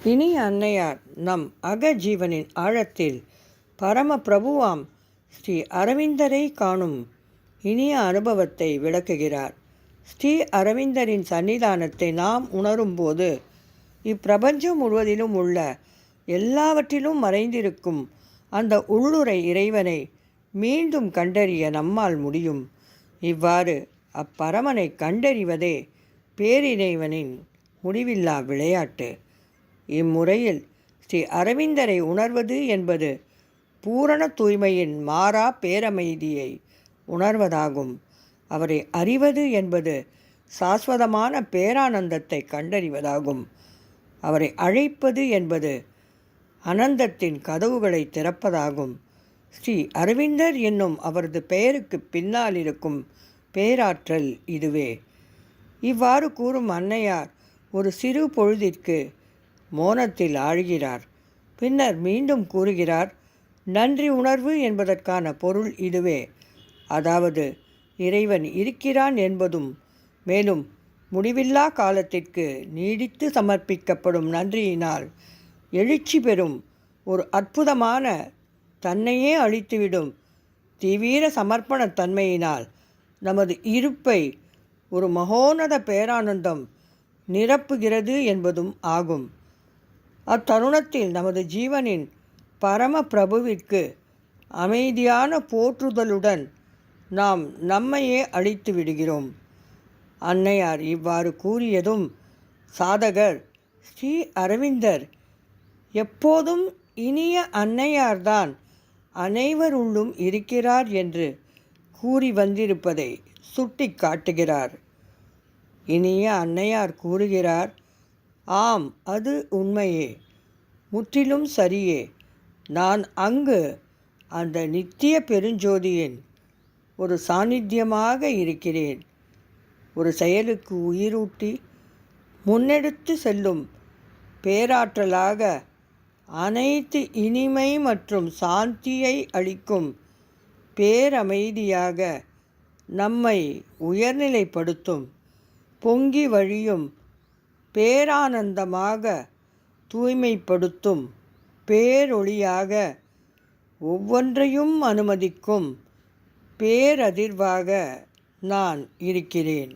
இனிய அன்னையார் நம் அகஜீவனின் ஆழத்தில் பரம பிரபுவாம் ஸ்ரீ அரவிந்தரை காணும் இனிய அனுபவத்தை விளக்குகிறார். ஸ்ரீ அரவிந்தரின் சன்னிதானத்தை நாம் உணரும்போது இப்பிரபஞ்சம் முழுவதிலும் உள்ள எல்லாவற்றிலும் மறைந்திருக்கும் அந்த உள்ளுரை இறைவனை மீண்டும் கண்டறிய நம்மால் முடியும். இவ்வாறு அப்பரமனை கண்டறிவதே பேரிறைவனின் முடிவில்லா விளையாட்டு. இம்முறையில் ஸ்ரீ அரவிந்தரை உணர்வது என்பது பூரண தூய்மையின் மாறா பேரமைதியை உணர்வதாகும். அவரை அறிவது என்பது சாஸ்வதமான பேரானந்தத்தை கண்டறிவதாகும். அவரை அழைப்பது என்பது அனந்தத்தின் கதவுகளை திறப்பதாகும். ஸ்ரீ அரவிந்தர் என்னும் அவரது பெயருக்கு பின்னால் இருக்கும் பேராற்றல் இதுவே. இவ்வாறு கூறும் அன்னையார் ஒரு சிறு பொழுதிற்கு மோனத்தில் ஆழ்கிறார். பின்னர் மீண்டும் கூறுகிறார், நன்றி உணர்வு என்பதற்கான பொருள் இதுவே. அதாவது இறைவன் இருக்கிறான் என்பதும், மேலும் முடிவில்லா காலத்திற்கு நீடித்து சமர்ப்பிக்கப்படும் நன்றியினால் எழுச்சி பெறும் ஒரு அற்புதமான தன்னையே அழித்துவிடும் தீவிர சமர்ப்பணத் தன்மையினால் நமது இருப்பை ஒரு மகோன்னத பேரானந்தம் நிரப்புகிறது என்பதும் ஆகும். அத்தருணத்தில் நமது ஜீவனின் பரம பிரபுவிற்கு அமைதியான போற்றுதலுடன் நாம் நம்மையே அழித்து விடுகிறோம். அன்னையார் இவ்வாறு கூறியதும் சாதகர் ஸ்ரீ அரவிந்தர் எப்போதும் இனிய அன்னையார்தான் அனைவருள்ளும் இருக்கிறார் என்று கூறி வந்திருப்பதை சுட்டி காட்டுகிறார். இனிய அன்னையார் கூறுகிறார், ஆம், அது உண்மையே, முற்றிலும் சரியே. நான் அங்கு அந்த நித்திய பெருஞ்சோதியின் ஒரு சாநித்தியமாக இருக்கிறேன். ஒரு செயலுக்கு உயிரூட்டி முன்னெடுத்து செல்லும் பேராற்றலாக, அனைத்து இனிமை மற்றும் சாந்தியை அளிக்கும் பேரமைதியாக, நம்மை உயர்நிலைப்படுத்தும் பொங்கி வழியும் பேரானந்தமாக, தூய்மைப்படுத்தும் பேரொளியாக, ஒவ்வொன்றையும் அனுமதிக்கும் பேரதிர்வாக நான் இருக்கிறேன்.